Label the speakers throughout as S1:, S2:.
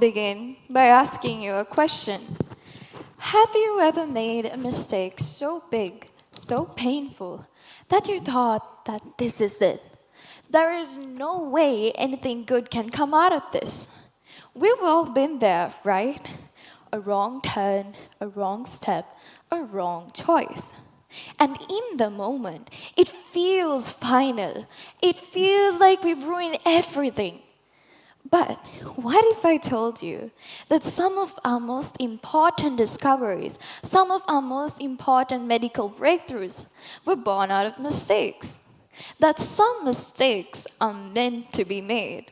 S1: begin by asking you a question. Have you ever made a mistake so big, so painful, that you thought that this is it? There is no way anything good can come out of this. We've all been there, right? A wrong turn, a wrong step, a wrong choice. And in the moment, it feels final. It feels like we've ruined everything. But what if I told you that some of our most important discoveries, some of our most important medical breakthroughs were born out of mistakes? That some mistakes are meant to be made.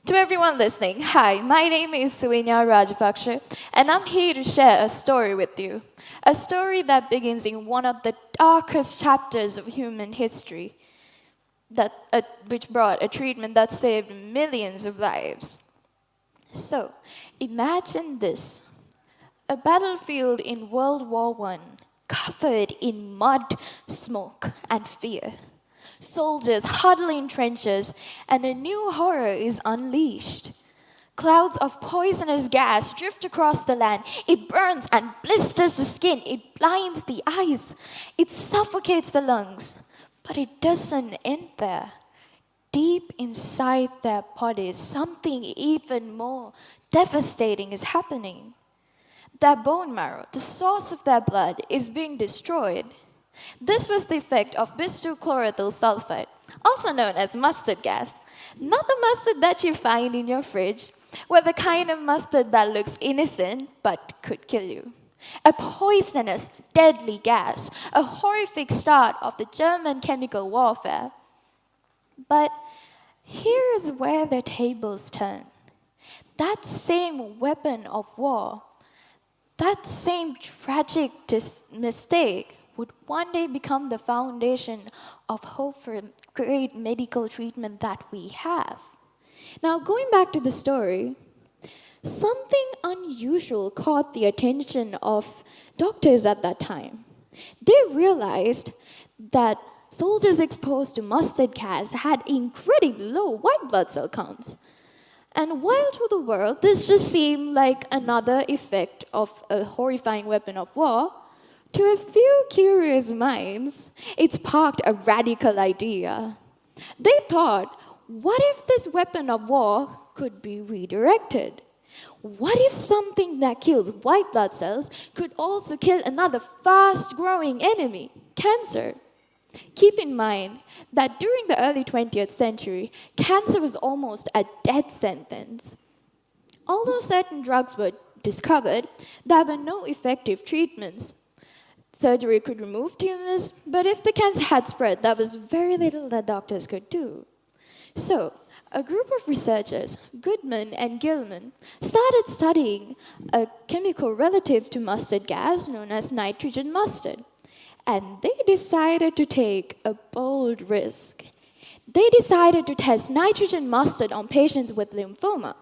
S1: To everyone listening, hi, my name is Suvinya Rajapakshe, and I'm here to share a story with you. A story that begins in one of the darkest chapters of human history, which brought a treatment that saved millions of lives. So, imagine this. A battlefield in World War I, covered in mud, smoke, and fear. Soldiers huddle in trenches, and a new horror is unleashed. Clouds of poisonous gas drift across the land. It burns and blisters the skin. It blinds the eyes. It suffocates the lungs. But it doesn't end there. Deep inside their bodies, something even more devastating is happening. Their bone marrow, the source of their blood, is being destroyed. This was the effect of bisulfonyl sulfide, also known as mustard gas. Not the mustard that you find in your fridge, but the kind of mustard that looks innocent but could kill you. A poisonous, deadly gas, a horrific start of the German chemical warfare. But here is where the tables turn. That same weapon of war, that same tragic mistake would one day become the foundation of hope for great medical treatment that we have. Now, going back to the story, something unusual caught the attention of doctors at that time. They realized that soldiers exposed to mustard gas had incredibly low white blood cell counts. And while to the world this just seemed like another effect of a horrifying weapon of war, to a few curious minds, it sparked a radical idea. They thought, what if this weapon of war could be redirected? What if something that kills white blood cells could also kill another fast-growing enemy, cancer? Keep in mind that during the early 20th century, cancer was almost a death sentence. Although certain drugs were discovered, there were no effective treatments. Surgery could remove tumors, but if the cancer had spread, there was very little that doctors could do. So, a group of researchers, Goodman and Gilman, started studying a chemical relative to mustard gas known as nitrogen mustard. And they decided to take a bold risk. They decided to test nitrogen mustard on patients with lymphoma,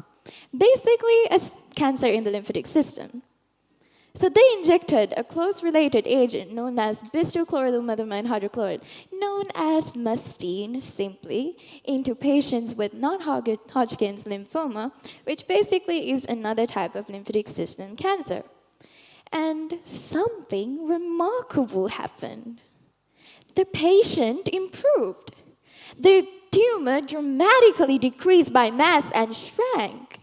S1: basically a cancer in the lymphatic system. So they injected a close-related agent known as bisulfonylumethamine hydrochloride, known as mustine simply, into patients with non-Hodgkin's lymphoma, which basically is another type of lymphatic system cancer. And something remarkable happened. The patient improved. The tumor dramatically decreased by mass and shrank.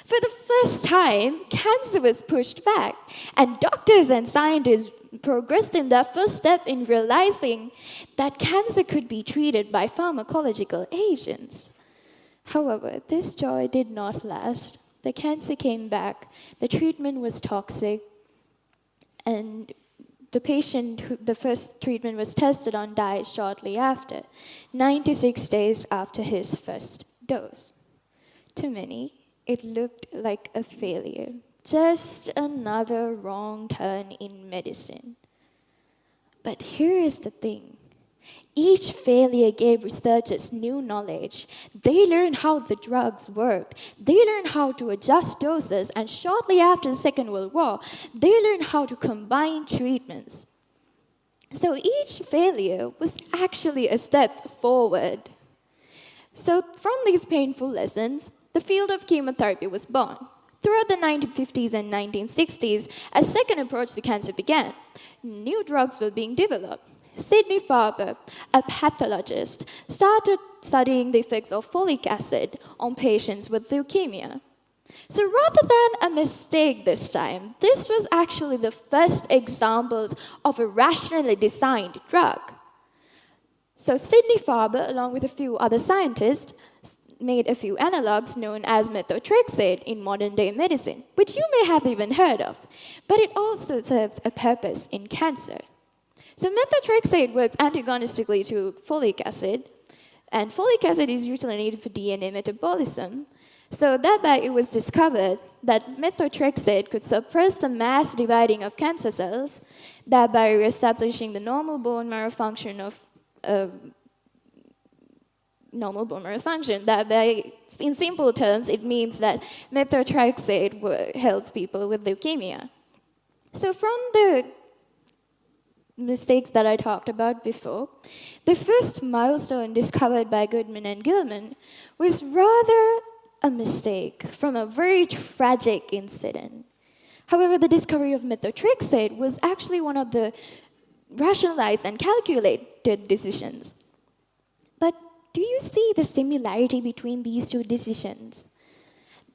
S1: For the first time, cancer was pushed back, and doctors and scientists progressed in their first step in realizing that cancer could be treated by pharmacological agents. However, this joy did not last. The cancer came back, the treatment was toxic, and the patient, the first treatment was tested on, died shortly after, 96 days after his first dose. To many, it looked like a failure, just another wrong turn in medicine. But here is the thing. Each failure gave researchers new knowledge. They learned how the drugs worked. They learned how to adjust doses, and shortly after the Second World War, they learned how to combine treatments. So each failure was actually a step forward. So from these painful lessons, the field of chemotherapy was born. throughout the 1950s and 1960s, a second approach to cancer began. New drugs were being developed. Sidney Farber, a pathologist, started studying the effects of folic acid on patients with leukemia. So rather than a mistake this time, this was actually the first example of a rationally designed drug. So Sidney Farber, along with a few other scientists, made a few analogs known as methotrexate in modern-day medicine, which you may have even heard of, but it also serves a purpose in cancer. So methotrexate works antagonistically to folic acid, and folic acid is usually needed for DNA metabolism. So thereby it was discovered that methotrexate could suppress the mass dividing of cancer cells, thereby reestablishing the normal bone marrow function of Thereby, in simple terms, it means that methotrexate helps people with leukemia. So from the mistakes that I talked about before, the first milestone discovered by Goodman and Gilman was rather a mistake from a very tragic incident. However, the discovery of methotrexate was actually one of the rationalized and calculated decisions. But do you see the similarity between these two decisions?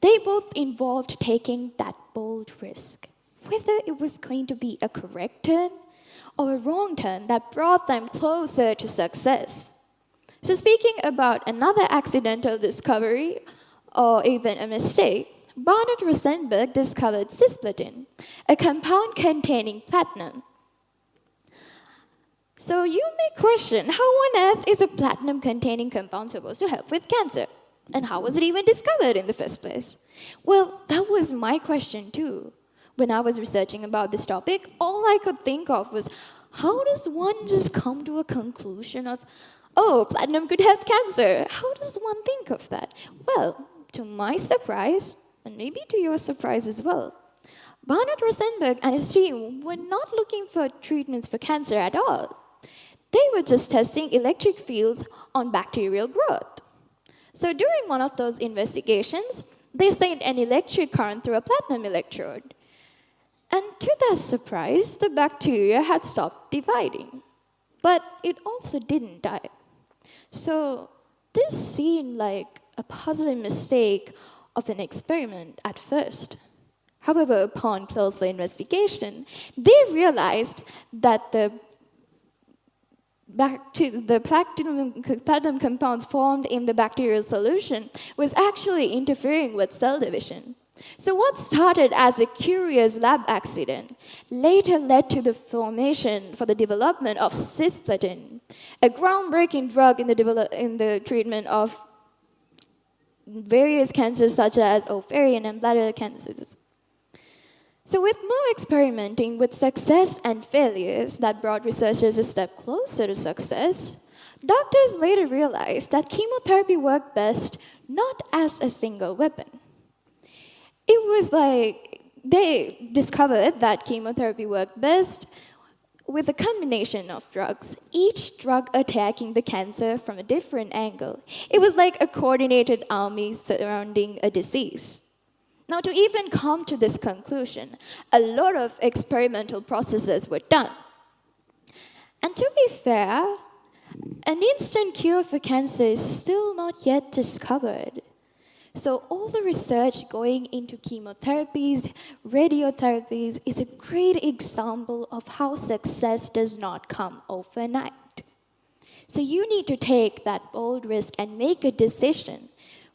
S1: They both involved taking that bold risk, whether it was going to be a correct turn or a wrong turn that brought them closer to success. So speaking about another accidental discovery, or even a mistake, Barnett Rosenberg discovered cisplatin, a compound containing platinum. So you may question, how on earth is a platinum-containing compound supposed to help with cancer? And how was it even discovered in the first place? Well, that was my question too. When I was researching about this topic, all I could think of was, how does one just come to a conclusion of, oh, platinum could help cancer? How does one think of that? Well, to my surprise, and maybe to your surprise as well, Barnett Rosenberg and his team were not looking for treatments for cancer at all. They were just testing electric fields on bacterial growth. So during one of those investigations, they sent an electric current through a platinum electrode. And to their surprise, the bacteria had stopped dividing. But it also didn't die. So this seemed like a puzzling mistake of an experiment at first. However, upon closer investigation, they realized that the platinum compounds formed in the bacterial solution was actually interfering with cell division. So what started as a curious lab accident later led to the formation for the development of cisplatin, a groundbreaking drug in the treatment of various cancers such as ovarian and bladder cancers. So with more experimenting with success and failures that brought researchers a step closer to success, doctors later realized that chemotherapy worked best not as a single weapon. It was like they discovered that chemotherapy worked best with a combination of drugs, each drug attacking the cancer from a different angle. It was like a coordinated army surrounding a disease. Now, to even come to this conclusion, a lot of experimental processes were done. And to be fair, an instant cure for cancer is still not yet discovered. So all the research going into chemotherapies, radiotherapies is a great example of how success does not come overnight. So you need to take that bold risk and make a decision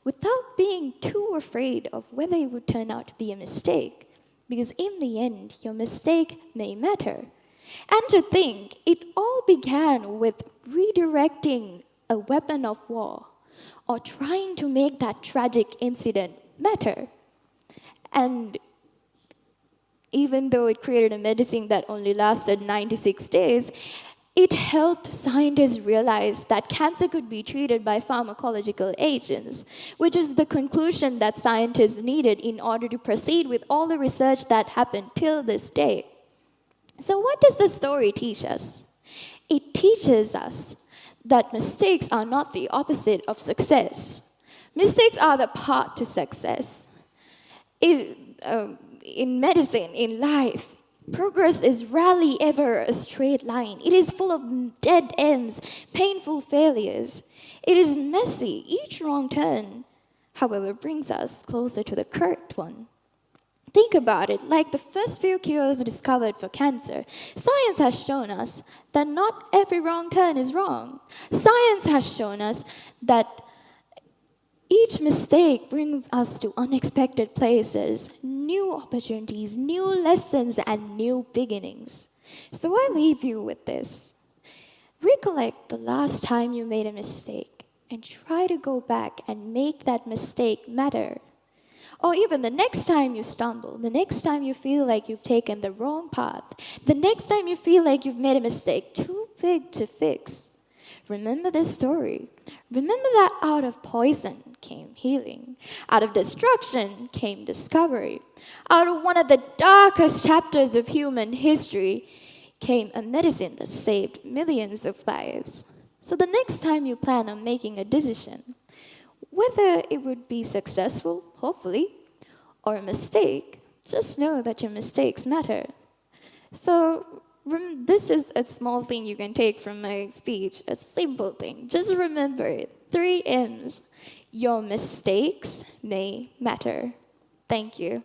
S1: without being too afraid of whether it would turn out to be a mistake, because in the end, your mistake may matter. And to think, it all began with redirecting a weapon of war, or trying to make that tragic incident matter. And even though it created a medicine that only lasted 96 days, it helped scientists realize that cancer could be treated by pharmacological agents, which is the conclusion that scientists needed in order to proceed with all the research that happened till this day. So what does the story teach us? It teaches us that mistakes are not the opposite of success. Mistakes are the path to success. in medicine, in life, progress is rarely ever a straight line. It is full of dead ends, painful failures. It is messy. Each wrong turn, however, brings us closer to the correct one. Think about it, like the first few cures discovered for cancer. Science has shown us that not every wrong turn is wrong. Science has shown us that each mistake brings us to unexpected places, new opportunities, new lessons, and new beginnings. So I leave you with this. Recollect the last time you made a mistake and try to go back and make that mistake matter. Or even the next time you stumble, the next time you feel like you've taken the wrong path, the next time you feel like you've made a mistake too big to fix. Remember this story. Remember that out of poison came healing. Out of destruction came discovery. Out of one of the darkest chapters of human history came a medicine that saved millions of lives. So the next time you plan on making a decision, whether it would be successful, hopefully, or a mistake, just know that your mistakes matter. So this is a small thing you can take from my speech, a simple thing. Just remember it. 3 M's. Your mistakes may matter. Thank you.